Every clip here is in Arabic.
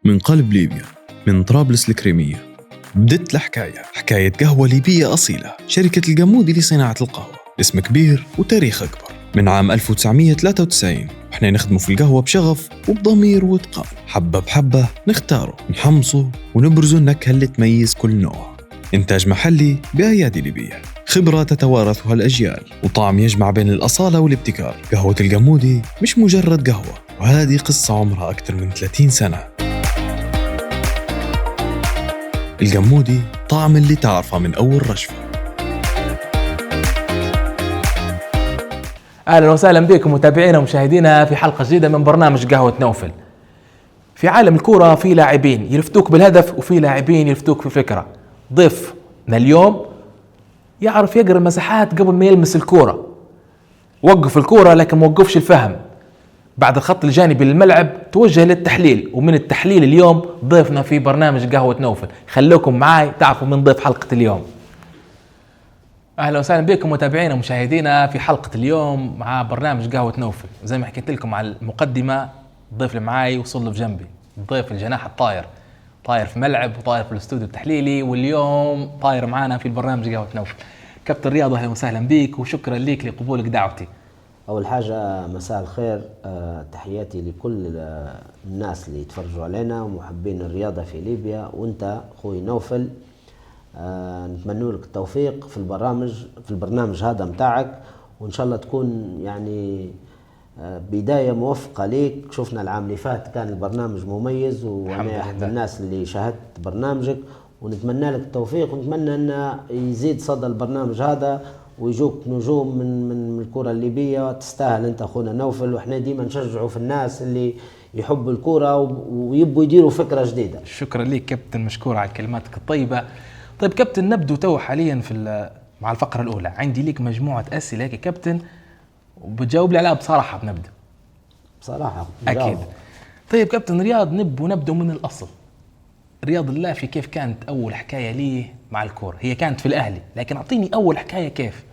من قلب ليبيا، من طرابلس الكريمية، بدت حكاية قهوة ليبية أصيلة. شركة الجمودي لصناعة القهوة، اسم كبير وتاريخ أكبر. من عام 1993 وإحنا نخدموا في القهوة بشغف وبضمير وإتقان. حبة بحبة نختاره، نحمصه ونبرزه النكهة اللي تميز كل نوع. إنتاج محلي بأيادي ليبية، خبرة تتوارثها الأجيال، وطعم يجمع بين الأصالة والابتكار. قهوة الجمودي مش مجرد قهوة، وهذه قصة عمرها أكثر من 30 سنة. الجمودي، طعم اللي تعرفه من أول رشفة. أهلا وسهلا بكم متابعينا ومشاهدينا في حلقة جديدة من برنامج قهوة نوفل. في عالم الكرة في لاعبين يلفتوك بالهدف وفي لاعبين يلفتوك في فكرة. ضيفنا اليوم يعرف يقرأ المساحات قبل ما يلمس الكرة، وقف الكرة لكن موقفش الفهم. بعد الخط الجانبي للملعب توجه للتحليل، ومن التحليل اليوم ضيفنا في برنامج قهوة نوفل. خلوكم معاي تعرفوا من ضيف حلقة اليوم. أهلا وسهلا بكم متابعينا ومشاهدينا في حلقة اليوم مع برنامج قهوة نوفل. زي ما حكيت لكم على المقدمة، الضيف اللي معاي وصل له بجنبي، ضيف الجناح الطاير، طاير في ملعب وطاير في الاستوديو التحليلي، واليوم طاير معانا في البرنامج قهوة نوفل. كابتن رياض، أهلا وسهلا بيك وشكرا ليك لقبولك دعوتي. أول حاجة مساء الخير، تحياتي لكل الناس اللي يتفرجوا علينا ومحبين الرياضة في ليبيا، وانت أخوي نوفل نتمنى لك التوفيق في البرنامج هذا متاعك، وإن شاء الله تكون يعني بداية موفقة ليك. شفنا العام اللي فات كان البرنامج مميز، وأنا أحد الناس اللي شاهدت برنامجك، ونتمنى لك التوفيق، ونتمنى أن يزيد صدى البرنامج هذا ويجوك نجوم من الكرة الليبية. تستاهل أنت أخونا نوفل، وإحنا ديما نشجعوا في الناس اللي يحبوا الكرة ويبوا يديروا فكرة جديدة. شكرا لك كابتن، مشكور على كلماتك الطيبة. طيب كابتن، نبدو تو حاليا مع الفقرة الأولى. عندي لك مجموعة أسئلة يا كابتن، وبتجاوب لي عليها بصراحة. بنبدأ بصراحة أكيد. طيب كابتن رياض، نبدأ من الأصل. رياض اللافي كيف كانت أول حكاية ليه مع الكورة؟ هي كانت في الأهلي، لكن أعطيني أول حكاية كيف.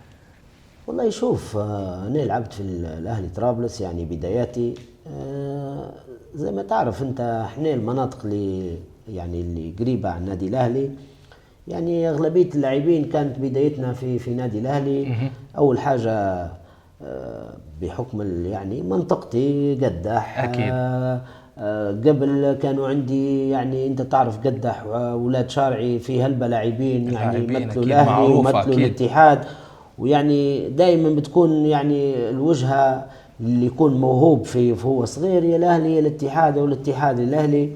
والله شوف، أنا لعبت في الأهلي طرابلس، يعني بداياتي زي ما تعرف أنت، إحنا المناطق اللي قريبة عن نادي الأهلي، يعني أغلبية اللاعبين كانت بدايتنا في نادي الأهلي. أول حاجة بحكم يعني منطقتي قدح. أكيد. قبل كانوا عندي، يعني أنت تعرف قدح ولاد شارعي في هلبة لاعبين، يعني مثلوا الأهلي ومثلوا الاتحاد، ويعني دائما بتكون يعني الوجهة اللي يكون موهوب هو صغير يا الأهلي يا الاتحاد، أو الاتحاد الأهلي.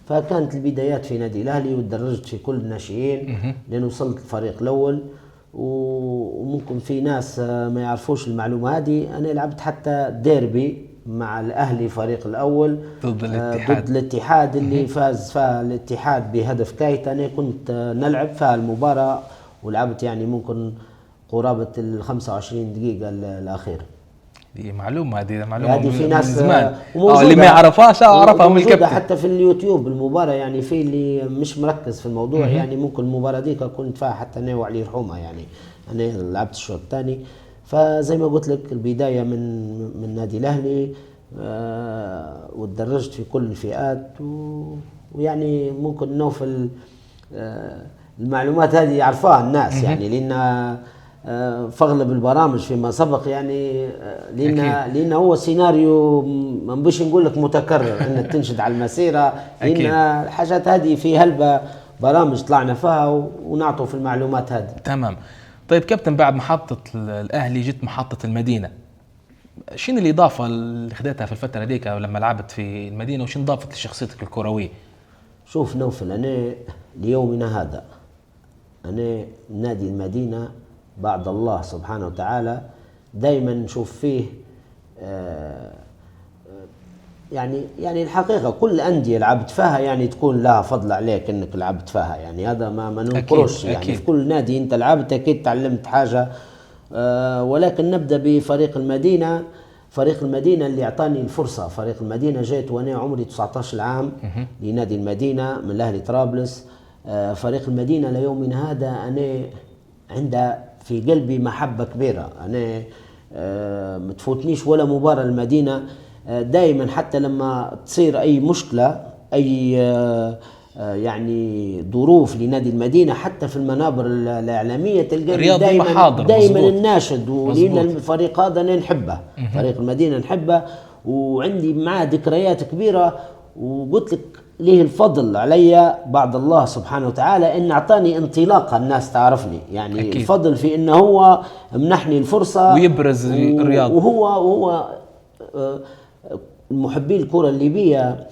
فكانت البدايات في نادي الأهلي، وتدرجت في كل الناشئين لأن وصلت الفريق الأول. وممكن في ناس ما يعرفوش المعلومة هذه، أنا لعبت حتى ديربي مع الأهلي فريق الأول ضد الاتحاد اللي فاز فيها الاتحاد بهدف كايت. أنا كنت نلعب فيها المباراة، ولعبت يعني ممكن قرابة 25 دقيقة الأخيرة. دي معلومة، هذه في ناس زمان اللي ما يعرفهاش أعرفها من الكابتن. حتى في اليوتيوب المباراة، يعني في اللي مش مركز في الموضوع يعني ممكن المباراة دي كنت فيها حتى أنا وعلي رحومة، يعني أنا لعبت الشوط الثاني. فزي ما قلت لك البداية من نادي الأهلي، وتدرجت في كل الفئات، ويعني ممكن نوفل المعلومات هذه يعرفها الناس، يعني لأن فاغلب البرامج فيما سبق، يعني لأن هو سيناريو ما نبيش نقول لك متكرر انك تنشد على المسيرة، لأن الحاجات هذه في هلبة برامج طلعنا فيها ونعطوا في المعلومات هذه. تمام. طيب كابتن، بعد محطة الأهلي جت محطة المدينة. شنو الإضافة اللي خدتها في الفترة ديك لما لعبت في المدينة، وشنو ضافت لشخصيتك الكروية؟ شوف نوفل، أنا ليومنا هذا أنا نادي المدينة بعد الله سبحانه وتعالى دايما نشوف فيه يعني الحقيقة كل أندية لعبت فيها يعني تكون لها فضل عليك انك لعبت فيها، يعني هذا ما ننكرش. يعني أكيد. في كل نادي انت لعبت اكيد تعلمت حاجة. ولكن نبدأ بفريق المدينة. فريق المدينة اللي اعطاني الفرصة، فريق المدينة جيت وانا عمري 19 عام لنادي المدينة من الأهلي طرابلس. فريق المدينة ليومنا هذا أنا عنده في قلبي محبة كبيرة. أنا متفوتنيش ولا مباراة المدينة، دائما حتى لما تصير أي مشكلة اي يعني ظروف لنادي المدينة، حتى في المنابر الإعلامية تلقى دائما الناشد، ولينا الفريق هذا أنا نحبه، فريق المدينة نحبه وعندي معاه ذكريات كبيرة. وقلت لك ليه الفضل علي بعد الله سبحانه وتعالى إن أعطاني انطلاقة، الناس تعرفني يعني أكيد. الفضل في إنه هو منحني الفرصة ويبرز الرياضة، وهو محبي الكرة الليبية.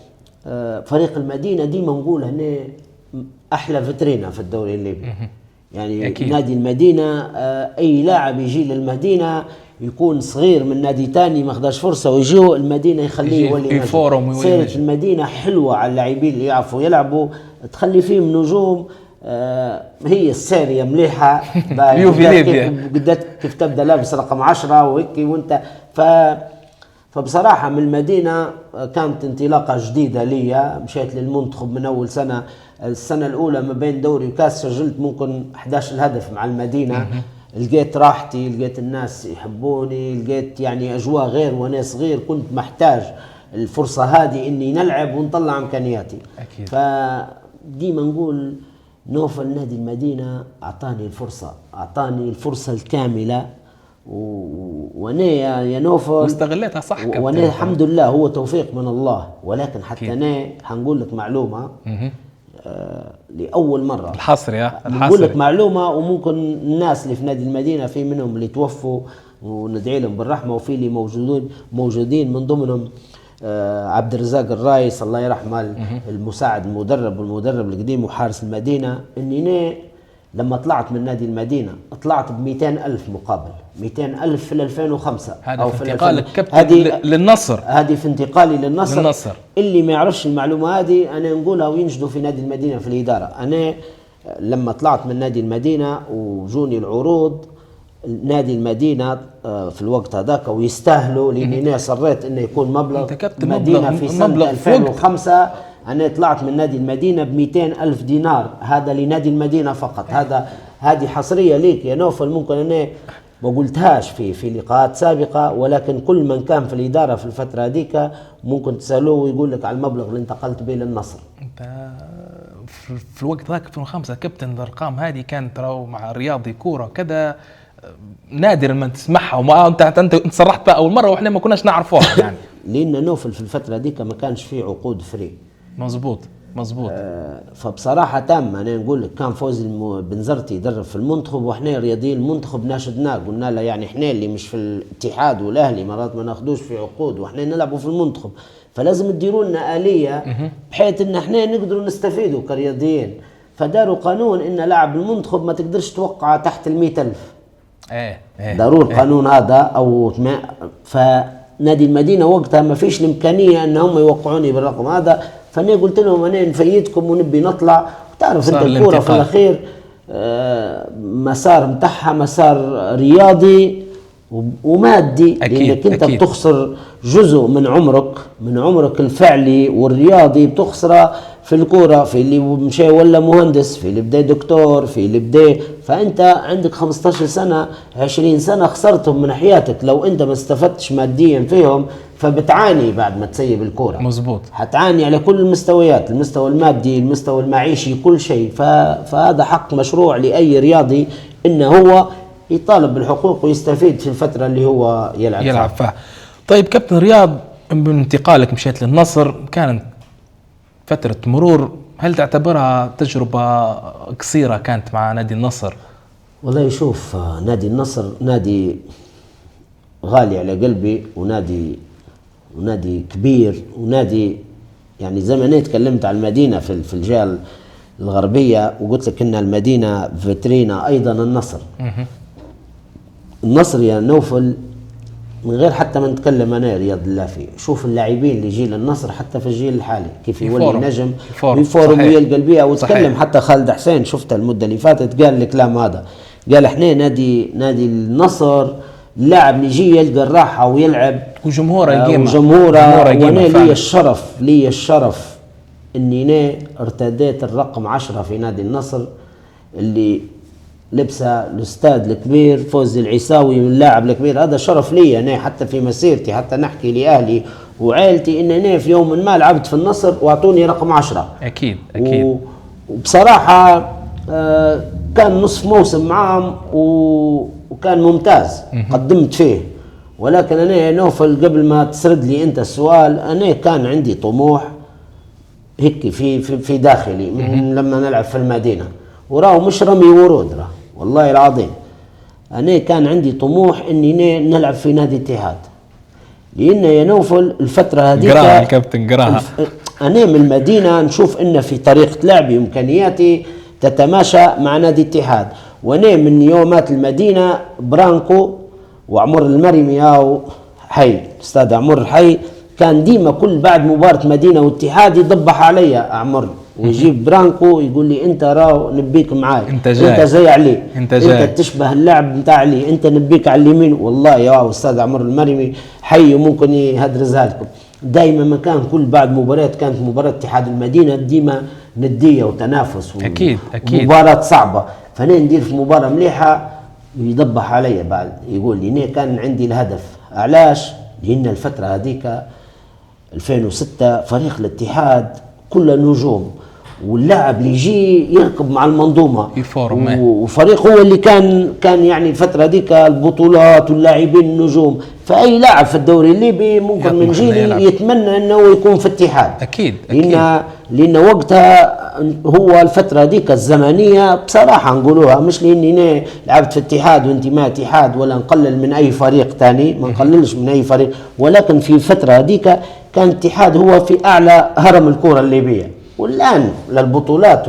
فريق المدينة ديما نقول هنا أحلى فترينة في الدوري الليبي يعني أكيد. نادي المدينة أي لاعب يجي للمدينة يكون صغير من نادي تاني ما خداش فرصة ويجيه المدينة يخليه يولي سيرة المدينة حلوة على اللاعبين اللي يعرفوا يلعبوا، تخلي فيهم نجوم. هي السارية مليحة قدت كيف تبدأ لابس رقم 10 وهيك وانت فبصراحة من المدينة كانت انطلاقة جديدة لي. مشيت للمنتخب من أول سنة، السنة الأولى ما بين دوري وكاس سجلت ممكن 11 هدف مع المدينة. لقيت راحتي، لقيت الناس يحبوني، لقيت يعني أجواء غير وأنا صغير كنت محتاج الفرصة هذه إني نلعب ونطلع إمكانياتي أكيد. فديما نقول نوفل نادي المدينة أعطاني الفرصة الكاملة وانا يا نوفل واستغلتها صح وانا الحمد لله هو توفيق من الله. ولكن حتى انا هنقول لك معلومه لاول مره الحصري نقول لك معلومه، وممكن الناس اللي في نادي المدينه في منهم اللي توفوا وندعي لهم بالرحمه، وفي اللي موجودين من ضمنهم عبد الرزاق الرايس الله يرحمه، المساعد المدرب والمدرب القديم وحارس المدينه. اني لما طلعت من نادي المدينة طلعت ب200,000 مقابل 200,000 في 2005. هذا في انتقالك كابتن للنصر، هذه في انتقالي للنصر. اللي ما يعرفش المعلومة هذه أنا نقولها وينجدوا في نادي المدينة في الإدارة. أنا لما طلعت من نادي المدينة وجوني العروض نادي المدينة في الوقت هذاك ويستاهلوا، لأني أنا صريت إنه يكون مبلغ مدينة في سنة 2005. أنا طلعت من نادي المدينة ب200,000 دينار، هذا لنادي المدينة فقط. هذه حصرية ليك يا نوفل، ممكن أنا ما قلتهاش في لقاءات سابقة، ولكن كل من كان في الإدارة في الفترة هذيك ممكن تسألوه ويقول لك على المبلغ اللي انتقلت به للنصر. أنت في الوقت ذاك 2005 كابتن، الأرقام هذه كانت ترى مع رياضي كورة كذا نادر ما تسمعها، وما انت صرحت بها أول مرة وإحنا ما كناش نعرفوها يعني. لأن نوفل في الفترة هذيك ما كانش فيه عقود فري. مظبوط. فبصراحة تام أنا نقول لك كان فوزي بنزرتي يدرب في المنتخب، وإحنا رياضيين المنتخب ناشدناه قلنا له يعني إحنا اللي مش في الاتحاد والأهلي مرات ما ناخدوش في عقود وإحنا نلعبوا في المنتخب، فلازم تديروا لنا آلية بحيث إن إحنا نقدروا نستفيدوا كرياضيين. فداروا قانون إن لاعب المنتخب ما تقدرش توقع تحت 100,000. داروا القانون هذا أو فنادي المدينة وقتها ما فيش الإمكانية أنهم يوقعوني بالرقم هذا. فأنا قلت لهم أنا نفيدكم ونبي نطلع. وتعرف أنت الكورة في الأخير مسار متاعها مسار رياضي ومادي، لأنك أنت بتخسر جزء من عمرك الفعلي والرياضي بتخسره في الكورة، في اللي مشي ولا مهندس، في اللي بدأ دكتور، في اللي بدأ. فأنت عندك 15 سنة 20 سنة خسرتهم من حياتك لو أنت ما استفدتش ماديا فيهم، فبتعاني بعد ما تسيب الكورة. مظبوط. هتعاني على كل المستويات، المستوى المادي، المستوى المعيشي، كل شيء. فهذا حق مشروع لأي رياضي إنه هو يطالب بالحقوق ويستفيد في الفترة اللي هو يلعب فيها. طيب كابتن رياض، من انتقالك مشيت للنصر كانت فترة مرور، هل تعتبرها تجربة قصيرة كانت مع نادي النصر؟ والله شوف، نادي النصر نادي غالي على قلبي، ونادي كبير، ونادي يعني زي ما أنا تكلمت عن المدينة في الجهة الغربية وقلت لك إن المدينة فيترينا، أيضا النصر يا نوفل من غير حتى ما نتكلم أنا رياض الله فيه. شوف اللاعبين اللي جيل النصر حتى في الجيل الحالي كيف يولي نجم ويفورم ويلقى البيئة. وتكلم حتى خالد حسين، شفت المدة اللي فاتت قال الكلام هذا، قال احنا نادي النصر اللاعب اللي يجي يلقى الراحة ويلعب وجمهوره وانا لي الشرف اني انا ارتديت الرقم 10 في نادي النصر اللي لبسه الاستاذ الكبير فوزي العيساوي من اللاعب الكبير. هذا شرف لي انا حتى في مسيرتي، حتى نحكي لاهلي وعائلتي ان انا في يوم ما لعبت في النصر واعطوني رقم 10. اكيد اكيد. وبصراحه كان نصف موسم معهم وكان ممتاز قدمت فيه. ولكن انا نوفل قبل ما تسرد لي انت السؤال، انا كان عندي طموح هيك في داخلي من لما نلعب في المدينه، وراه مش رمي ورود، راه والله العظيم انا كان عندي طموح اني نلعب في نادي اتحاد. لان يا نوفل الفتره هذيك قراها الكابتن قراها، انا من المدينه نشوف ان في طريقه لعبي وامكانياتي تتماشى مع نادي اتحاد. وانا من يومات المدينه برانكو وعمر المرمي او حي استاذ عمر الحي كان ديما كل بعد مباراه مدينه واتحاد يضبح عليا عمر ويجيب برانكو يقول لي انت راو نبيك معاي، انت زي علي، انت تشبه اللاعب نتاع علي، انت نبيك على اليمين. والله يا استاذ عمر المرمي حي ممكن يهدرزها لكم. دائما ما كان كل بعد مباريات كانت مباراه اتحاد المدينه ديما نديه وتنافس اكيد اكيد مباراه صعبه. فانا ندير في مباراه مليحه يضبح علي بعد يقول لي انا كان عندي الهدف. علاش؟ لان الفتره هذيك 2006 فريق الاتحاد كله نجوم، واللاعب اللي يجي يركب مع المنظومه وفريق هو اللي كان يعني الفتره هذيك البطولات واللاعبين النجوم. فاي لاعب في الدوري الليبي ممكن من جيلي يتمنى انه يكون في اتحاد. اكيد لان وقتها هو الفتره هذيك الزمنيه بصراحه نقولوها، مش لاني لعبت في اتحاد وانتماء اتحاد ولا نقلل من اي فريق ثاني، ما نقللش من اي فريق، ولكن في الفتره هذيك كان الاتحاد هو في اعلى هرم الكره الليبيه. والان للبطولات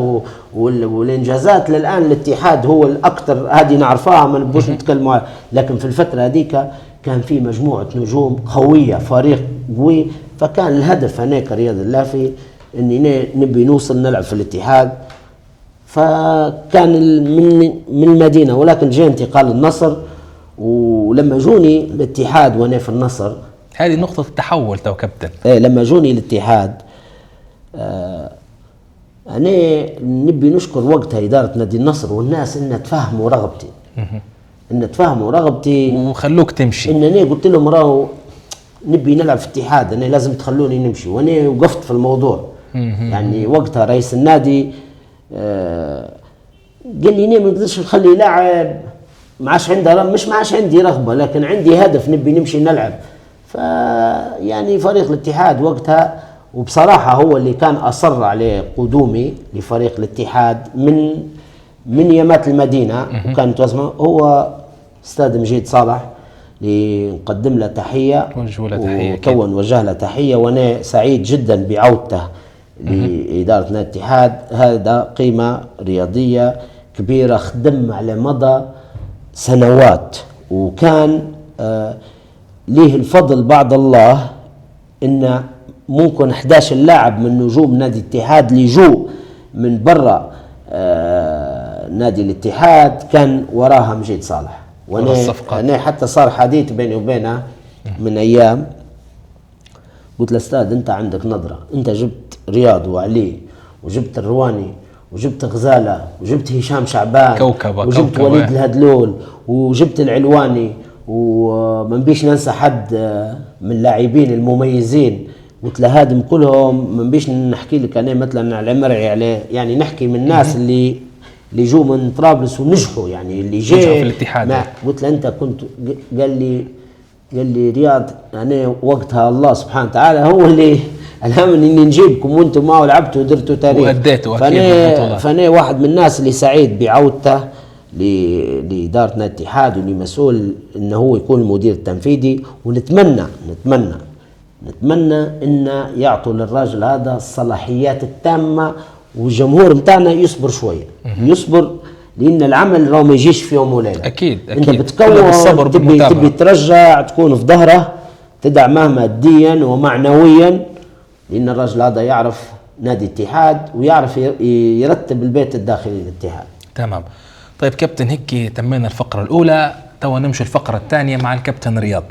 والانجازات للان الاتحاد هو الاكثر، هذه نعرفها ما نبوش نتكلموا. لكن في الفتره هذيك كان في مجموعه نجوم قويه، فريق قوي. فكان الهدف انا كرياض اللافي اني نبي نوصل نلعب في الاتحاد. فكان من المدينه، ولكن جاء انتقال النصر. ولما جوني الاتحاد وانا في النصر، هذه نقطه التحول تو كابتن. لما جوني الاتحاد أنا نبي نشكر وقتها إدارة نادي النصر والناس إن تفهموا رغبتي، وخلوك تمشي. إن أنا قلت لهم راهو نبي نلعب في اتحاد، أنا لازم تخلوني نمشي، وأنا وقفت في الموضوع. يعني وقتها رئيس النادي قال لي ما نقدرش نخلي لاعب مش عندي رغبة، لكن عندي هدف نبي نمشي نلعب. فيعني فريق الاتحاد وقتها، وبصراحة هو اللي كان أصر على قدومي لفريق الاتحاد من يامات المدينة، وكانت هو أستاذ مجيد صالح اللي نقدم له تحية وكون وجه له تحية. وأنا سعيد جدا بعودته لإدارة نادي الاتحاد. هذا قيمة رياضية كبيرة، خدم على مدى سنوات، وكان ليه الفضل بعد الله إن ممكن 11 لاعب من نجوم نادي الاتحاد اللي جو من برا نادي الاتحاد كان وراها مجيد صالح. وانا حتى صار حديث بيني وبينه من ايام، قلت له استاذ انت عندك نظره، انت جبت رياض وعلي وجبت الرواني وجبت غزاله وجبت هشام شعبان وجبت وليد الهدلول وجبت العلواني، وما نبيش ننسى حد من اللاعبين المميزين. قلت له هادم كلهم ما نبيش نحكي لك انا مثلا على مرعي عليه، يعني نحكي من الناس اللي جو من طرابلس ونجحوا، يعني اللي جاء في الاتحاد. قلت له انت كنت، قال لي رياض انا وقتها الله سبحانه وتعالى هو اللي الهمني اني نجيبكم وانتم معه لعبتوا ودرتوا تاريخ واديتوا. فانا واحد من الناس اللي سعيد بعودته لإدارة نادي الاتحاد ولمسؤول انه هو يكون المدير التنفيذي. ونتمنى ان يعطوا للراجل هذا الصلاحيات التامة، والجمهور متاعنا يصبر شوية، يصبر، لان العمل راه ما يجيش في يوم وليلة. اكيد انت بتكون تبي ترجع تكون في ظهره، تدعمه ماديا ومعنويا، لان الراجل هذا يعرف نادي الاتحاد ويعرف يرتب البيت الداخلي للاتحاد. تمام. طيب كابتن، هيك تمينا الفقرة الأولى، توا نمشي الفقرة الثانية مع الكابتن رياض.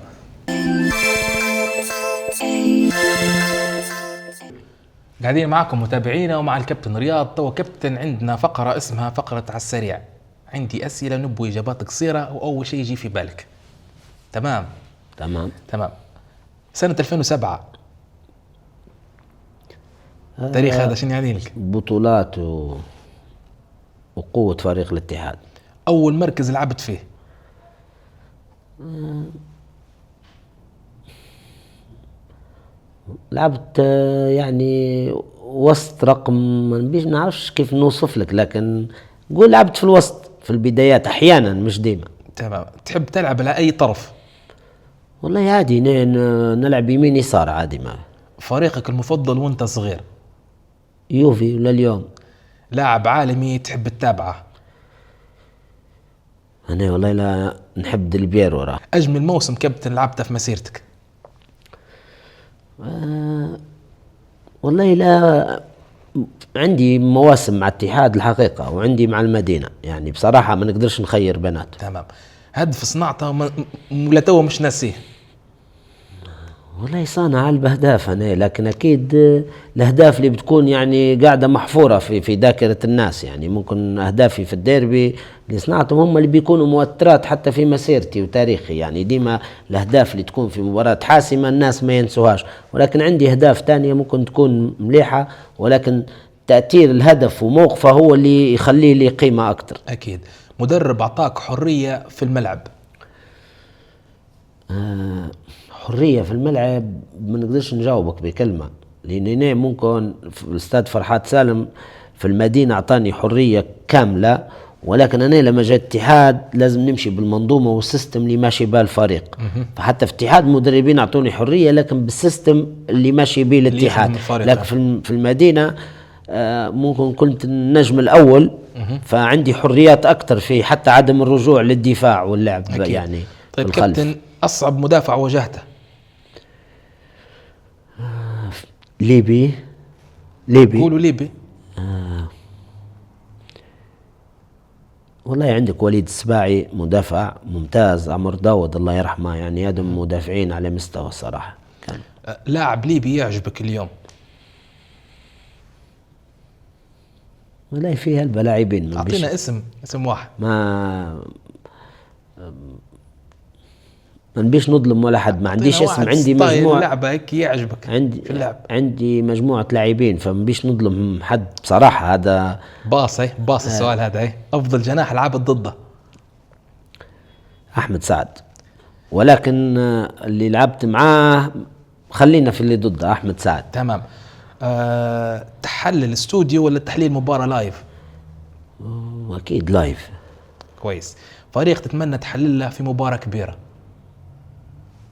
قاعدين معكم متابعينا ومع الكابتن رياض. توا كابتن عندنا فقرة اسمها فقرة على السريع. عندي أسئلة نبو إجابات قصيرة، وأول شيء يجي في بالك. تمام تمام. سنة 2007 تاريخ هذا شنو يعني لك؟ بطولات وقوة فريق الاتحاد. أول مركز لعبت فيه؟ لعبت يعني وسط رقم، ما نعرفش كيف نوصف لك، لكن قول لعبت في الوسط في البدايات أحيانا مش ديما. تمام. تحب تلعب على أي طرف؟ والله عادي نلعب يمين يسار عادي. ما فريقك المفضل وانت صغير؟ يوفي ولا اليوم. لاعب عالمي تحب تتابعه؟ أنا والله لا نحب ديل وراه. أجمل موسم كابتن لعبته في مسيرتك؟ والله لا، عندي مواسم مع الاتحاد الحقيقة وعندي مع المدينة، يعني بصراحة ما نقدرش نخير بيناتهم. تمام. هدف صنعته ولا تو مش ناسيه؟ والله صانع الأهداف أنا، لكن أكيد الأهداف اللي بتكون يعني قاعدة محفورة في ذاكرة الناس. يعني ممكن أهدافي في الديربي اللي صنعتهم هم اللي بيكونوا مؤثرات حتى في مسيرتي وتاريخي. يعني ديما الأهداف اللي تكون في مباراة حاسمة الناس ما ينسوهاش، ولكن عندي أهداف تانية ممكن تكون مليحة، ولكن تأثير الهدف وموقفه هو اللي يخليه لي قيمة أكتر. أكيد. مدرب أعطاك حرية في الملعب؟ حرية في الملعب ما نقدرش نجاوبك بكلمة، لأنني ممكن في الاستاد فرحات سالم في المدينة أعطاني حرية كاملة، ولكن أنا لما جاء الاتحاد لازم نمشي بالمنظومة والسيستم اللي ماشي به الفريق. فحتى في اتحاد مدربين أعطوني حرية لكن بالسيستم اللي ماشي به الاتحاد. لكن في المدينة ممكن كنت النجم الأول، فعندي حريات أكتر في حتى عدم الرجوع للدفاع واللعب. أكيد. يعني طيب كابتن، أصعب مدافع واجهته؟ ليبي. قولوا ليبي. والله عندك وليد السباعي مدافع ممتاز، عمر داود الله يرحمه، يعني هذا مدافعين على مستوى الصراحة. كان لاعب ليبي يعجبك اليوم؟ والله فيها البلاعبين. أعطينا اسم واحد. ما نبيش نظلم ولا حد، ما عنديش اسم. عندي مجموعة لعبة هيك يعجبك في اللعب. عندي مجموعة لاعبين فما بيش نظلم حد بصراحة. هذا باص السؤال هذا. أفضل جناح لعبت ضده؟ أحمد سعد، ولكن اللي لعبت معاه خلينا في اللي ضده أحمد سعد. تمام. تحلل استوديو ولا تحليل مباراة لايف؟ أكيد لايف. كويس. فريق تتمنى تحلله في مباراة كبيرة؟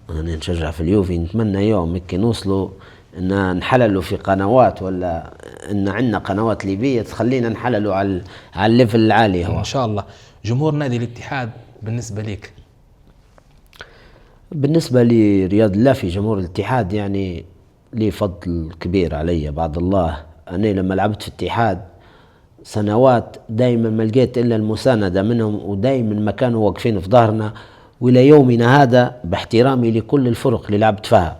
أنا نشجع في اليوفي، نتمنى يوم هيك نوصلوا إن نحللوا في قنوات، ولا إن عندنا قنوات ليبية تخلينا نحللوا على الليفل العالي. هو إن شاء الله. جمهور نادي الاتحاد بالنسبة ليك؟ بالنسبة لي رياض اللافي جمهور الاتحاد يعني لي فضل كبير علي بعد الله. أنا لما لعبت في الاتحاد سنوات دايما ما لقيت إلا المساندة منهم، ودايما ما كانوا واقفين في ظهرنا، وإلى يومنا هذا باحترامي لكل الفرق اللي لعبت فيها،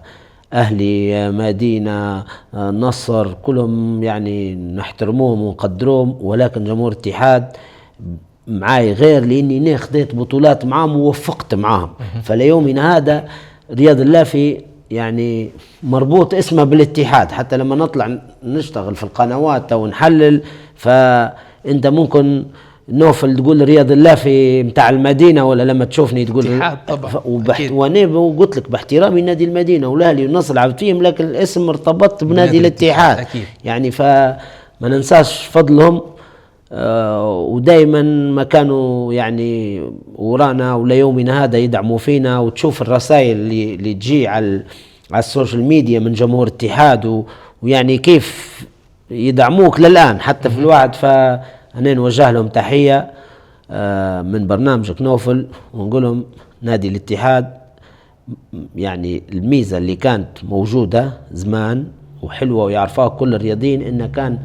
أهلي، مدينة، نصر، كلهم يعني نحترموهم ونقدروهم، ولكن جمهور الاتحاد معاي غير، لأني خديت بطولات معهم ووفقت معهم. فليومنا هذا رياض اللافي يعني مربوط اسمه بالاتحاد. حتى لما نطلع نشتغل في القنوات أو نحلل، فأنت ممكن نوفل تقول رياض اللافي متاع المدينة، ولا لما تشوفني تقول اتحاد طبعا. وانا قلت لك باحترامي نادي المدينة والاهلي والنصر لعبت فيهم، لكن الاسم ارتبط بنادي الاتحاد. أكيد. يعني فما ننساش فضلهم. ودايما ما كانوا يعني ورانا وليومنا هذا يدعموا فينا، وتشوف الرسائل اللي تجي على السوشيال ميديا من جمهور الاتحاد، ويعني كيف يدعموك للآن حتى في الوعد. فأنا نوجه لهم تحية من برنامجك نوفل، ونقول لهم نادي الاتحاد يعني الميزة اللي كانت موجودة زمان وحلوة ويعرفها كل الرياضيين، إنه كان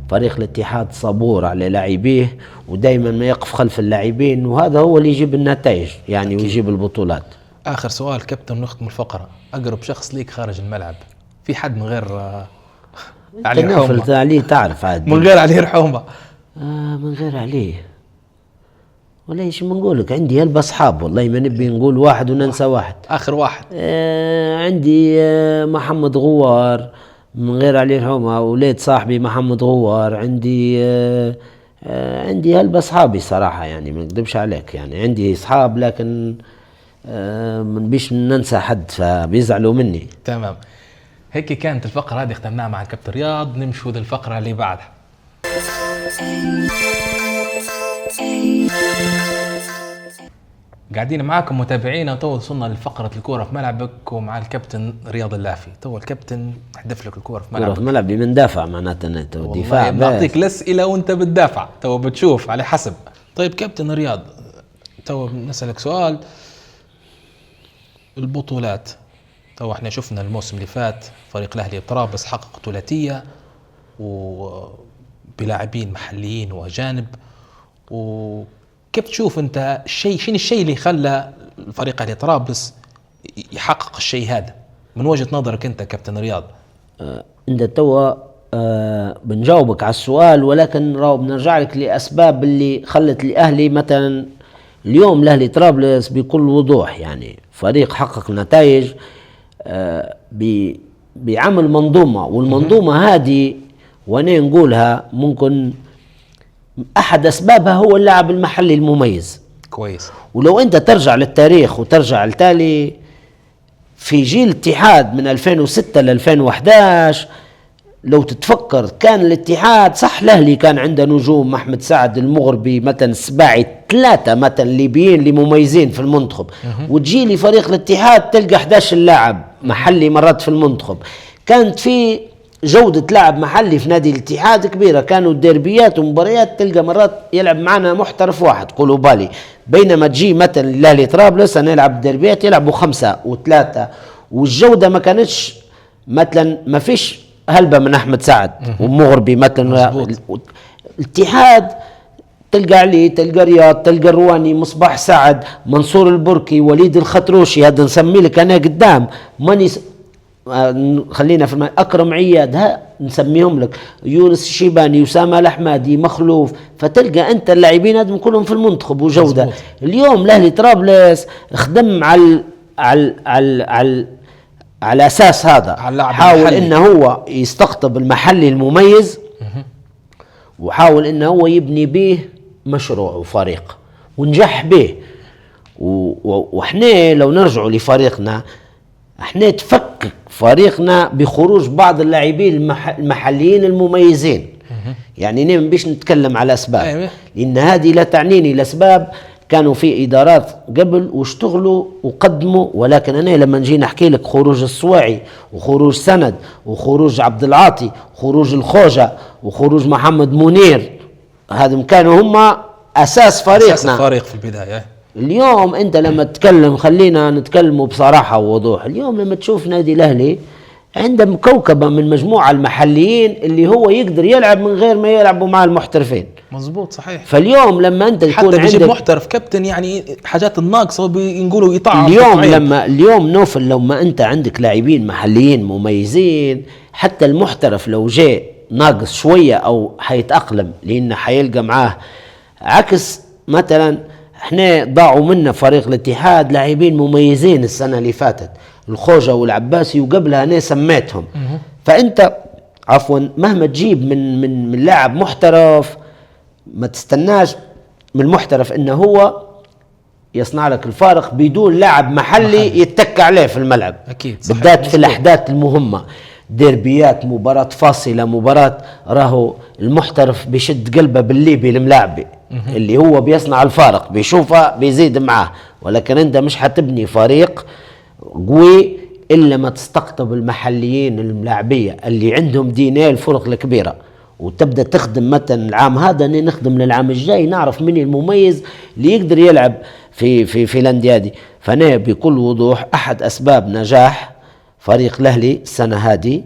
فريق الاتحاد صبور على لاعبيه ودايما ما يقف خلف اللاعبين، وهذا هو اللي يجيب النتائج يعني ويجيب البطولات. آخر سؤال كابتن نختم الفقرة. أقرب شخص ليك خارج الملعب؟ في حد من غير علي رحومة؟ عليه تعرف عاد من غير علي رحومة. من غير عليه والله ايش بنقول لك، عندي هلبة اصحاب والله، ما نبي نقول واحد وننسى واحد. اخر واحد. عندي محمد غوار من غير عليه الحومة، ولاد صاحبي محمد غوار. عندي عندي هلبة اصحابي صراحة، يعني ما نكذبش عليك، يعني عندي اصحاب لكن من بيش ننسى حد فبيزعلوا مني. تمام، هيك كانت الفقرة هذه ختمناها مع الكابتن رياض. نمشوا للفقرة اللي بعدها. قاعدين معاكم متابعينا، تو وصلنا لفقرة الكورة في ملعبك ومع الكابتن رياض اللافي. تو الكابتن حدف لك الكورة في ملعبك. في ملعبي من دافع معناتها دفاع، بعطيك الأسئلة وانت بتدافع، تو بتشوف على حسب. طيب كابتن رياض، تو نسألك سؤال. البطولات، تو احنا شفنا الموسم اللي فات فريق الاهلي طرابلس حقق ثلاثية وبلاعبين محليين واجانب، وكيف تشوف انت شنو الشيء اللي خلى الفريق الاهلي طرابلس يحقق الشيء هذا من وجهة نظرك انت كابتن رياض؟ انت توا بنجاوبك على السؤال، ولكن راو بنرجع لك لاسباب اللي خلت الاهلي مثلا اليوم. الاهلي طرابلس بكل وضوح يعني فريق حقق نتائج بعمل منظومة، والمنظومة هذه وانا نقولها ممكن احد اسبابها هو اللاعب المحلي المميز. كويس. ولو انت ترجع للتاريخ وترجع لتالي في جيل الاتحاد من 2006 ل 2011، لو تتفكر كان الاتحاد صح الاهلي كان عنده نجوم، محمد سعد المغربي مثلا السباعي، 3 مثلا ليبيين اللي مميزين في المنتخب، وتجي لي فريق الاتحاد تلقى 11 لاعب محلي مرات في المنتخب. كانت في جودة لاعب محلي في نادي الاتحاد كبيرة، كانوا الديربيات ومباريات تلقى مرات يلعب معنا محترف واحد قولوا بالي، بينما تجي مثلا الاهلي طرابلس انا يلعب الديربيات يلعبوا 5 و3، والجودة ما كانتش مثلا ما فيش هلبة من احمد سعد ومغربي مثلا. الاتحاد تلقى علي، تلقى رياض، تلقى الرواني، مصباح سعد، منصور البركي، وليد الخطروشي، هذا نسمي لك انا قدام ماني خلينا في اكرم عياد، ها نسميهم لك، يونس الشيباني، اسامه الاحمدي، مخلوف. فتلقى انت اللاعبين هذم كلهم في المنتخب وجوده. مزبوط. اليوم الاهلي طرابلس خدم على اساس هذا، حاول انه هو يستقطب المحلي المميز، وحاول انه هو يبني به مشروع وفريق ونجح به. واحنا لو نرجعوا لفريقنا، احنا تفكك فريقنا بخروج بعض اللاعبين المحليين المميزين. يعني نيم بيش نتكلم على اسباب، لان هذه لا تعنيني الاسباب، كانوا في ادارات قبل واشتغلوا وقدموا، ولكن انا لما نجي نحكي لك خروج الصواعي وخروج سند وخروج عبد العاطي وخروج الخوجة وخروج محمد منير، هذم كانوا هم اساس فريقنا، اساس الفريق في البداية. اليوم انت لما تتكلم، خلينا نتكلموا بصراحة ووضوح، اليوم لما تشوف نادي الاهلي عنده مكوكبة من مجموعة المحليين اللي هو يقدر يلعب من غير ما يلعبوا مع المحترفين. مظبوط صحيح. فاليوم لما انت تكون حتى بيجيب محترف كابتن يعني حاجات الناقصة بينقولوا يطعم اليوم لما اليوم نوفل، لما انت عندك لاعبين محليين مميزين، حتى المحترف لو جاء ناقص شوية او حيتأقلم، لانه حيلقى معاه عكس. مثلا احنا ضاعوا منا فريق الاتحاد لاعبين مميزين السنة اللي فاتت، الخوجة والعباسي، وقبلها انا سميتهم. فانت عفوا مهما تجيب من لاعب محترف، ما تستناش من المحترف انه هو يصنع لك الفارق بدون لاعب محلي يتك عليه في الملعب. اكيد بالذات في الاحداث المهمة، ديربيات، مباراة فاصلة، مباراة راهو المحترف بيشد قلبه بالليبي الملاعبي اللي هو بيصنع الفارق، بيشوفه بيزيد معاه. ولكن انت مش حتبني فريق قوي الا ما تستقطب المحليين الملاعبية اللي عندهم دينار الفرق الكبيرة، وتبدا تخدم. مثلا العام هذا نخدم للعام الجاي، نعرف مين المميز اللي يقدر يلعب في الانديه دي. فانا بكل وضوح احد اسباب نجاح فريق الاهلي السنه هذه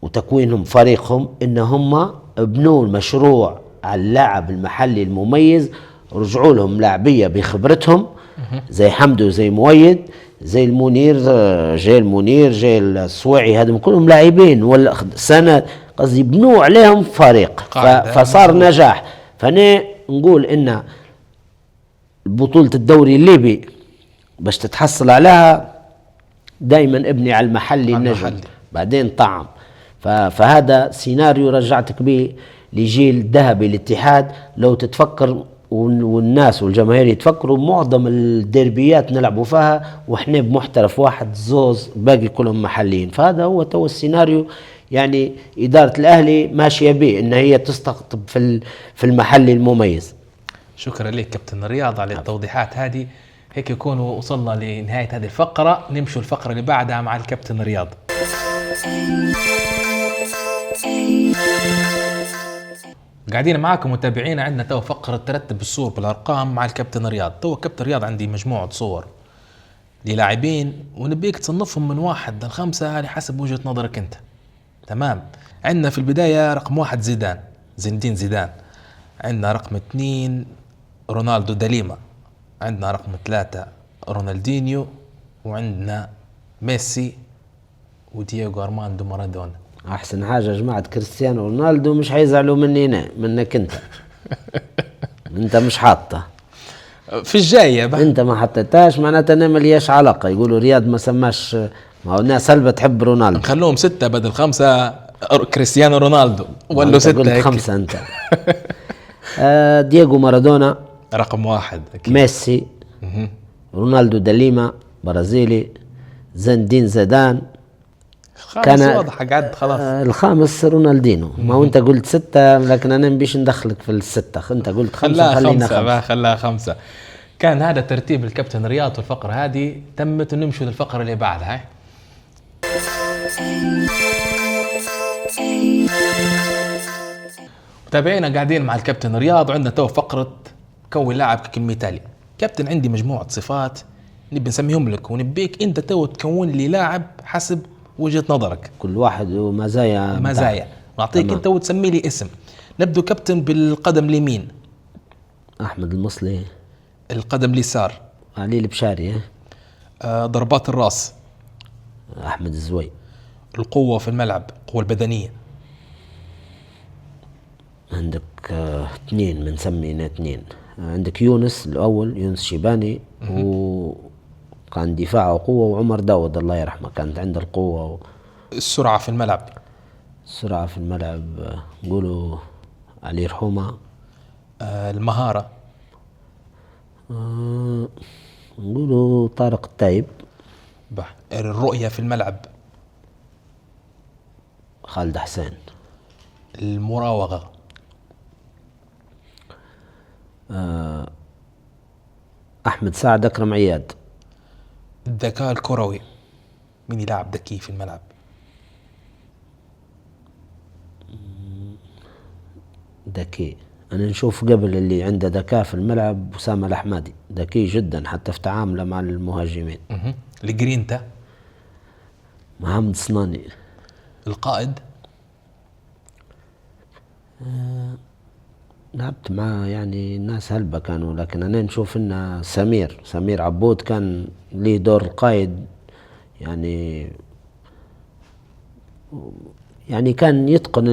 وتكوينهم فريقهم ان هم بنوا المشروع على اللاعب المحلي المميز، رجعوا لهم لاعبيه بخبرتهم زي حمدو، زي مؤيد، زي المنير، جاي المنير، جاي السويعي، هذم كلهم لاعبين ولا سنه قصدي بنوا عليهم فريق، فصار نجاح. فانا نقول ان بطولة الدوري الليبي باش تتحصل عليها دائما ابني على المحلي النجم بعدين طعم. فهذا سيناريو رجعتك به لجيل ذهبي الاتحاد. لو تتفكر والناس والجماهير يتفكروا معظم الديربيات نلعبوا فيها وإحنا بمحترف واحد زوز باقي كلهم محليين. فهذا هو تو السيناريو يعني إدارة الأهلي ماشية به إن هي تستقطب في المحلي المميز. شكرا لك كابتن رياض على التوضيحات هذه. هيك يكونوا وصلنا لنهاية هذه الفقرة، نمشوا الفقرة اللي بعدها مع الكابتن رياض. قاعدين معاكم متابعين، عندنا تو فقرة ترتب الصور بالأرقام مع الكابتن رياض. تو كابتن رياض عندي مجموعة صور للاعبين ونبيك تصنفهم من 1 ل5 على حسب وجهة نظرك انت. تمام. عندنا في البداية رقم 1 زين الدين زيدان، عندنا رقم 2 رونالدو داليما، عندنا رقم 3 رونالدينيو، وعندنا ميسي ودييغو أرماندو مارادونا. احسن حاجه جماعه كريستيانو رونالدو مش هيزعلوا مني انا منك انت. انت مش حاطه في الجايه بقى. انت ما حطيتهاش معناتها انا ملياش علاقه. يقولوا رياض ما سماش، ما هو الناس هلبة تحب رونالدو. نخلوهم 6 بدل 5 كريستيانو رونالدو ولا 6 5 انت. دييغو مارادونا رقم 1 أكيد. ميسي رونالدو داليما برازيلي زين الدين زيدان كان واضح قعد خلاص. الخامس رونالدينو. ما هو انت قلت 6 لكن انا مبيش ندخلك في ال6. انت قلت 5 خلينا 5. خلاها 5. كان هذا ترتيب الكابتن رياض. والفقرة هذه تمت ونمشوا للفقرة اللي بعدها. متابعينا قاعدين مع الكابتن رياض وعندنا تو فقرة كون لاعب كمثالي. كابتن عندي مجموعة صفات نبي نسميهم لك ونبيك انت تو تكون لي لاعب حسب وجهة نظرك. كل واحد ومزايا نعطيك انت وتسمي لي اسم. نبدو كابتن بالقدم اليمين احمد المصلي، القدم اليسار علي البشاري، ضربات الراس احمد الزوي، القوة في الملعب القوة البدنية عندك 2 بنسمينا 2. عندك يونس الاول، يونس شيباني وكان دفاعه قوة، وعمر داود الله يرحمه كانت عنده القوة السرعة في الملعب. السرعة في الملعب نقولوا علي رحومة. المهارة نقولوا طارق التايب. الرؤية في الملعب خالد حسين. المراوغة أحمد سعد، أكرم عياد. الذكاء الكروي مين يلعب ذكي في الملعب؟ ذكي أنا نشوف قبل اللي عنده ذكاء في الملعب أسامة الأحمدي، ذكي جدا حتى في تعامله مع المهاجمين. الجرينتا محمد صناني. القائد لعبت معاه يعني الناس هلبة كانوا، لكن أنا نشوف إن سمير عبود كان ليه دور القائد. يعني كان يتقن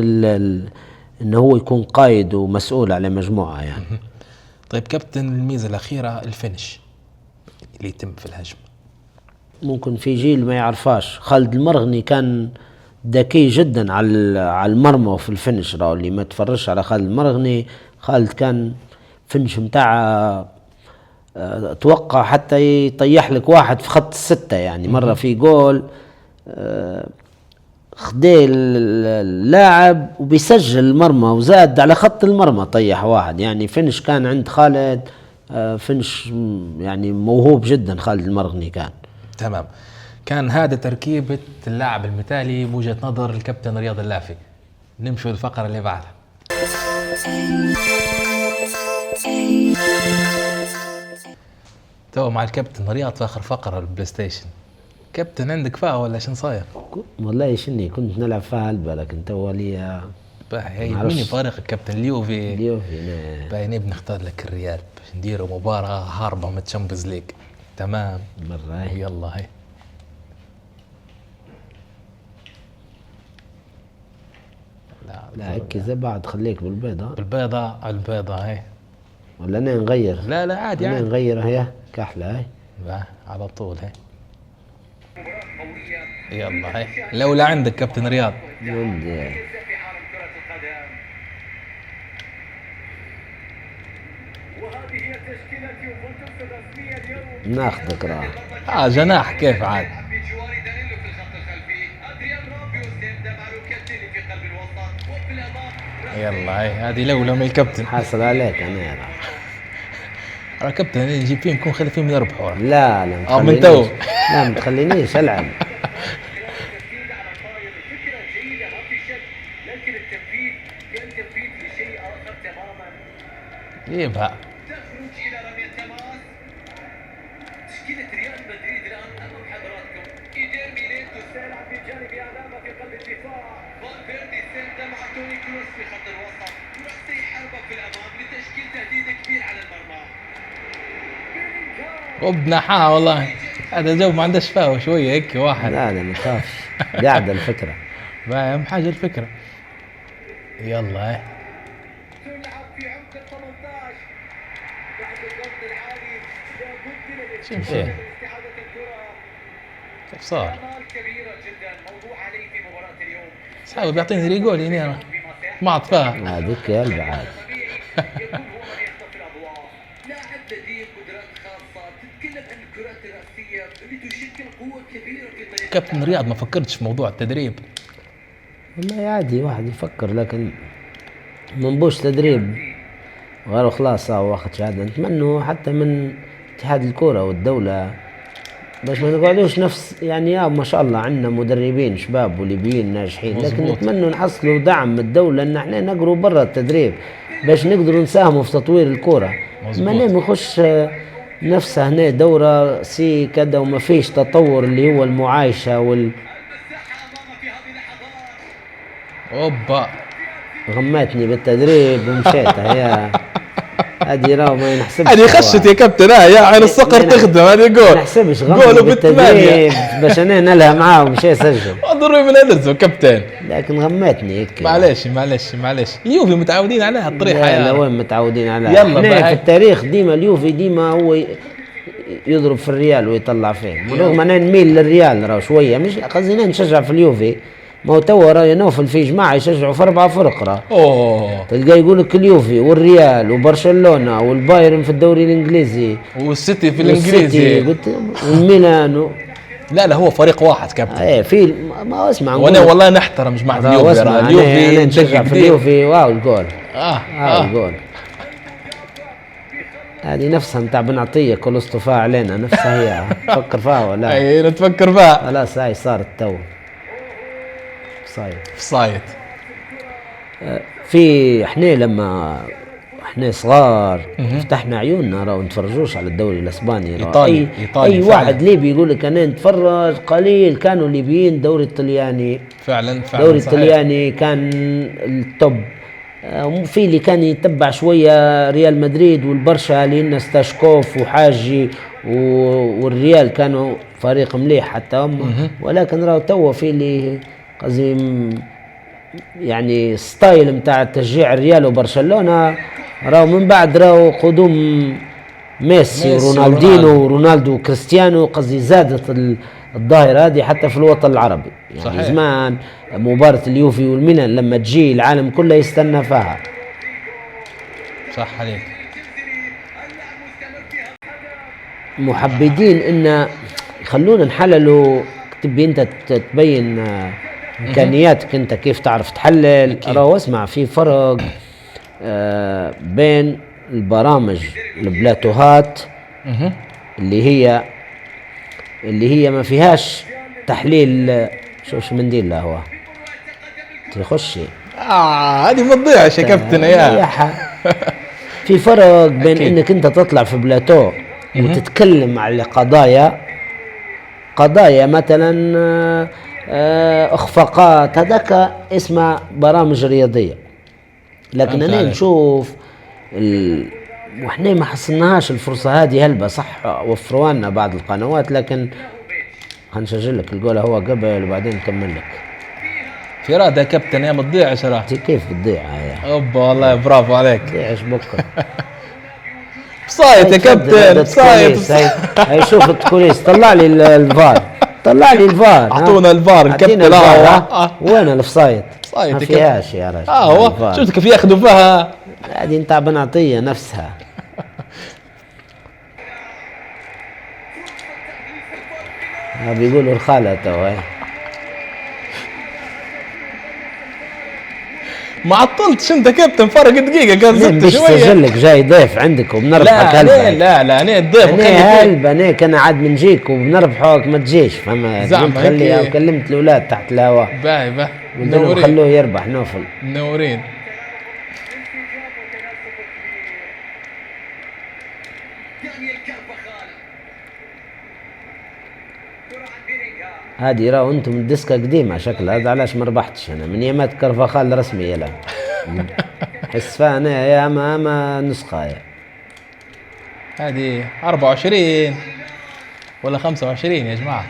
إنه هو يكون قائد ومسؤول على مجموعة يعني. طيب كابتن، الميزة الأخيرة الفينش اللي يتم في الهجم. ممكن في جيل ما يعرفاش خالد المرغني كان ذكي جدا على المرمى وفي الفنش. راهو اللي ما تفرش على خالد المرغني، خالد كان فنش متاع اتوقع حتى يطيح لك واحد في خط 6 يعني. مرة في جول خدي اللاعب وبيسجل المرمى وزاد على خط المرمى طيح واحد يعني. فنش كان عند خالد، فنش يعني موهوب جدا خالد المرغني كان. تمام. كان هذا تركيبة اللاعب المثالي بوجهة نظر الكابتن رياض اللافي. نمشوا الفقرة اللي بعدها. تو مع الكابتن رياض في آخر فقرة البلاي ستيشن. كابتن عندك فيها ولا شن صاير؟ والله شني كنت نلعب فيها هلبة، لكن تو لي هي مين فريق الكابتن اليوفي باين بنختار لك الريال باش نديروا مباراة هاربة من تشامبيونز ليج. تمام مرة يلا هاي لا هيك زي بعض. خليك بالبيضة البيضة هاي ولا أنا نغير؟ لا لا عادي أنا عادي. نغير هي كحلة هاي. على طول هاي. يلا هاي لولا عندك كابتن رياض. عندي ناخذك راه. جناح كيف عاد. يلا هاي هذه لولا من الكابتن. حاصل عليك أنا راه كابتن نجيب فيهم نكون خلي فيهم يربحوا. لا لا من تو. لا ما تخلينيش ألعب. جيبها. تخرج الى رمية تماس. تشكيلة ريال مدريد الان امام حضراتكم. ايدير ميليتو سيلعب بجانب علامة في قلب الدفاع. فالفيردي سندا مع توني كروس في خط الوسط. يعطي حربة في الامام لتشكيل تهديد كبير على المرمى. وبنحاه والله. هذا جو ما عنده شفاوة شوية هيك واحد. لا لا ما تخافش قاعدة الفكرة. فاهم حاجة الفكرة. يلا هاي. تلعب في عمق ال 18 بعد الضغط العالي لابد من شوف الاستحواذ ايه استحواذ الكرة. كيف صار. آمال كبيرة جدا موضوع عليه في مباراة اليوم. صاحبي بيعطيني ريجول هنا أنا ما عطفاه. هذيك يا البعاد. طبيعي يكون هو من يخطف الأضواء. لاعب لديه قدرات خاصة تتكلم عن الكرات الرأسية اللي تشكل قوة كبيرة في طريقة كابتن رياض ما فكرتش في موضوع التدريب. والله عادي واحد يفكر لكن منبوش تدريب غير خلاص صار واخد شهادة. نتمنى حتى من اتحاد الكرة والدولة باش ما نقعدوش نفس يعني يا ما شاء الله عندنا مدربين شباب وليبيين ناجحين لكن مزبوط. نتمنى نحصلوا دعم من الدولة ان احنا نقروا برا التدريب باش نقدروا نساهموا في تطوير الكرة. مزبوط. ما نام يخش نفسه هنا دورة سي كذا وما فيش تطور اللي هو المعايشة المساحة أمامه في هذه اللحظات. اوبا غمتني بالتدريب ومشيت هي هذه راهو ما ينحسبش. هذه خشت يا كابتن. يا عين الصقر تخدم هذه ما جول. نحسبش جولوا غمني بالثمانية. بالتدريب باش انا نلها معاه ومشي سجل اضروا من الزو كابتن. لكن غمتني هيك. معلش اليوفي متعودين عليها الطريحة لا لا يا. وين متعودين عليها. يلا احنا بقى. في التاريخ ديما اليوفي ديما هو يضرب في الريال ويطلع فيه من رغم انا نميل للريال راه شويه مش قصدي نشجع في اليوفي. ما هو توا راه نوفل في جماعه يشجعوا في 4 فرق راه اوه تلقى يقول لك اليوفي والريال وبرشلونه والبايرن في الدوري الانجليزي والسيتي في والسيتي الانجليزي. قلت والميلان لا هو فريق واحد كابتن. ايه في ما اسمع وانا والله نحترم جماعة راه اليوفي. اسمع راه اليوفي اليوفي انا نشجع في دقيق. اليوفي واو الجول اه الجول. هذه نفسها نتاع بن عطيه كل اصطفاء علينا نفسها هي فكر فيها ولا اي نتفكر بها. خلاص هاي صارت تو صاير. صايد. في احنا لما احنا صغار فتحنا عيوننا راه نتفرجوش على الدوري الاسباني. إيطالي اي فعلاً. واحد ليبي يقول لك انا نتفرج قليل كانوا ليبيين. الدوري الطلياني فعلا الدوري الطلياني كان التوب. في اللي كان يتبع شويه ريال مدريد والبرشا لان ستاشكوف وحاجي والريال كانوا فريق مليح حتى هم. ولكن راهو توا في اللي قصدي يعني ستايل نتاع تشجيع الريال وبرشلونه راهو من بعد راهو قدوم ميسي ورونالدينو ورونالدو وكريستيانو قصدي زادت الظاهرة هذه حتى في الوطن العربي. يعني صحيح. زمان مباراة اليوفي والميلان لما تجي العالم كله يستنى فيها. صح عليك. محبدين ان يخلونا نحللوا تبي انت تبين امكانياتك انت كيف تعرف تحلل. راهو اسمع في فرق بين البرامج البلاتوهات اللي هي ما فيهاش تحليل. شوف منديل لا هو تخشي هذه ما تضيعش يا كابتن يا. في فرق بين أكيد. انك انت تطلع في بلاتو وتتكلم على قضايا مثلا اخفاقات هذاك اسمها برامج رياضيه. لكن انا نشوف واحنا ما حصلناهاش الفرصه هذه هلبة صح وفروا لنا بعض القنوات لكن هنسجل لك الجول هو قبل وبعدين نكمل لك. في رادة يا كابتن يا ما تضيعش راه. كيف بتضيع هي؟ اوبا والله برافو عليك. تضيعش بكره. صايت يا كابتن صايت. هاي شوف الكوليس، طلع لي الفار، طلع لي الفار. اعطونا الفار الكابتن. وين الاوفسايد؟ صايت ما يا فيهاش يا رجل. هو شفت كيف ياخذوا فيها. هذه انت بنعطيه نفسها. بيقولوا الخالة تو. ما عطلتش انت كابتن، فرق دقيقه قال زدت مش شويه. سجلك جاي ضيف عندك وبنربحك هلبة. لا انا الضيف انا هلبة، انا كان عاد بنجيك وبنربحك ما تجيش، فما زعما خلي هيك. كلمت الاولاد تحت الهواء باهي منورين، خلوه يربح نوفل. منورين. هذه راهو انتم الديسكا قديمه شكلها، هذا علاش ما ربحتش انا من يامات كرفخال رسمي يلعب. حس فيها انا يا ما نسخه هذه 24 ولا 25 يا جماعه.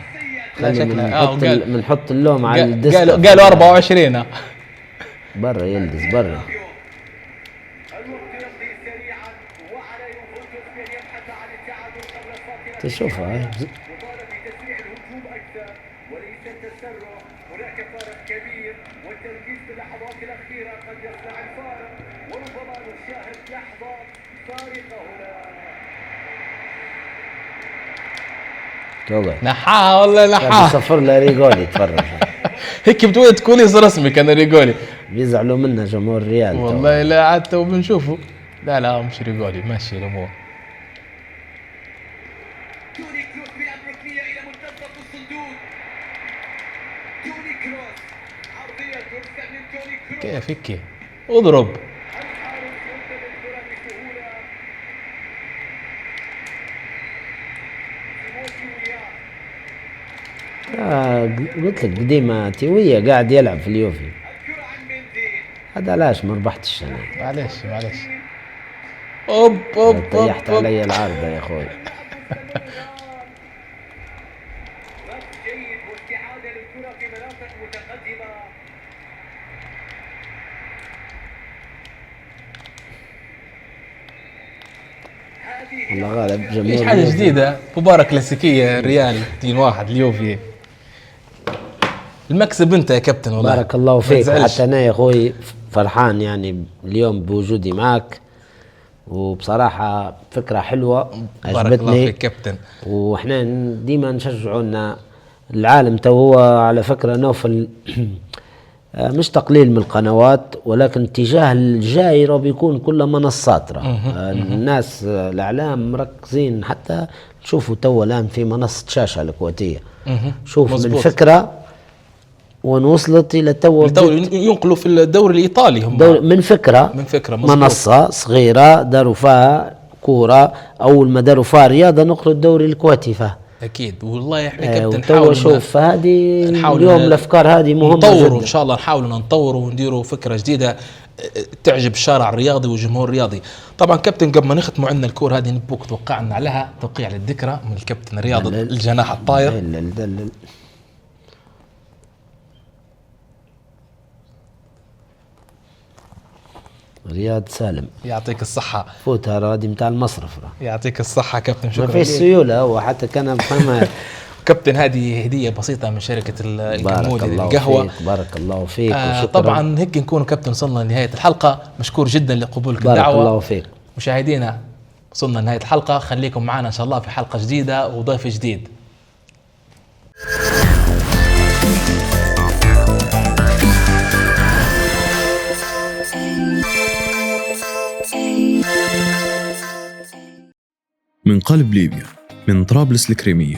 لا شكلها بنحط اللوم على الديسكا. قالوا 24. برا يلدز برا. تشوفها وليس التسرع، هناك فارق كبير والتركيز في اللحظات الأخيرة قد يصنع الفارق، وربما نشاهد لحظة فارقة هنا. نحاها ولا نحاها. صفر له ريغولي تفرج. هيك بتويت كوليس رسمي كان ريغولي. بيزعلوا منا جمهور الريال والله. لا عاد وبنشوفه. لا مش ريغولي، ماشي الامور. توني كروس بيلعب ركنية إلى منتصف الصندوق. توني كروس عرضية ترسل من توني كروس. كيف هيك؟ اضرب. الحارس ينتبه الكرة بسهولة. قلت لك قديمة تيوية قاعد يلعب في اليوفي. الكرة عن مندي. هذا علاش ما ربحتش انا. معلش. اوب طيحت علي العارضة يا اخوي. رد جيد واستعادة للكرة في مناطق متقدمة. والله غالب ايش جمهور حاجه اليوفي. جديده، مباراه كلاسيكيه ريال 2-1 اليوفي. المكسب انت يا كابتن والله. بارك الله ما فيك. تزعلش. حتى انا يا اخوي فرحان يعني اليوم بوجودي معك، وبصراحة فكرة حلوة بارك الله عجبتني. فيك كابتن. واحنا ديما نشجعونا العالم. تو هو على فكرة نوفل مش تقليل من القنوات، ولكن اتجاه الجاي راه بيكون كله منصات. الناس الاعلام مركزين، حتى تشوفوا تو الان في منصة شاشة الكويتية. شوف مزبوط. من فكرة وان وصلت الى تو ينقلوا في الدوري الايطالي هم. من فكرة مزبوط. منصة صغيرة داروا فيها كورة، اول ما داروا فيها رياضة نقلوا الدوري الكويتي فيها. اكيد والله. احنا كابتن نحاول شوف هذه اليوم الافكار هذه مهمه نطوروا جدا. ان شاء الله، نحاول نطوروا ونديروا فكره جديده تعجب الشارع الرياضي والجمهور الرياضي. طبعا كابتن قبل ما نختموا عندنا الكور هذه نبوك توقعنا عليها توقيع للذكرى من الكابتن الرياضي الجناح الطاير. رياض سالم يعطيك الصحة. فوتها رادي متاع المصرف. يعطيك الصحة كابتن. شكرا. ما في سيولة هو حتى كان بفهمها. كابتن هذه هدية بسيطة من شركة الجمودي للقهوة. بارك الله فيك. طبعا هيك نكون كابتن وصلنا لنهاية الحلقة. مشكور جدا لقبولك بارك الدعوة. الله فيك. مشاهدينا وصلنا لنهاية الحلقة، خليكم معنا إن شاء الله في حلقة جديدة وضيف جديد. من قلب ليبيا، من طرابلس الكريمية،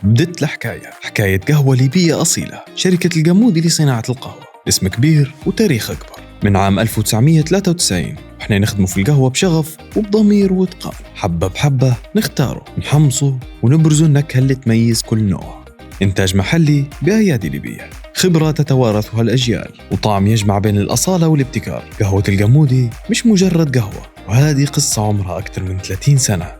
بدت الحكاية. حكاية قهوة ليبية أصيلة. شركة الجمودي لصناعة القهوة، اسم كبير وتاريخ أكبر. من عام 1993 وإحنا نخدموا في القهوة بشغف وبضمير وإتقان. حبة بحبة نختاروا، نحمصوا ونبرزوا النكهة اللي تميز كل نوع. إنتاج محلي بأيادي ليبية، خبرة تتوارثها الأجيال، وطعم يجمع بين الأصالة والابتكار. قهوة الجمودي مش مجرد قهوة، وهذه قصة عمرها أكثر من 30 سنة.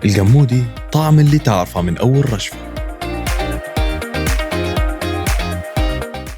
الجمودي طعم اللي تعرفه من أول رشفة.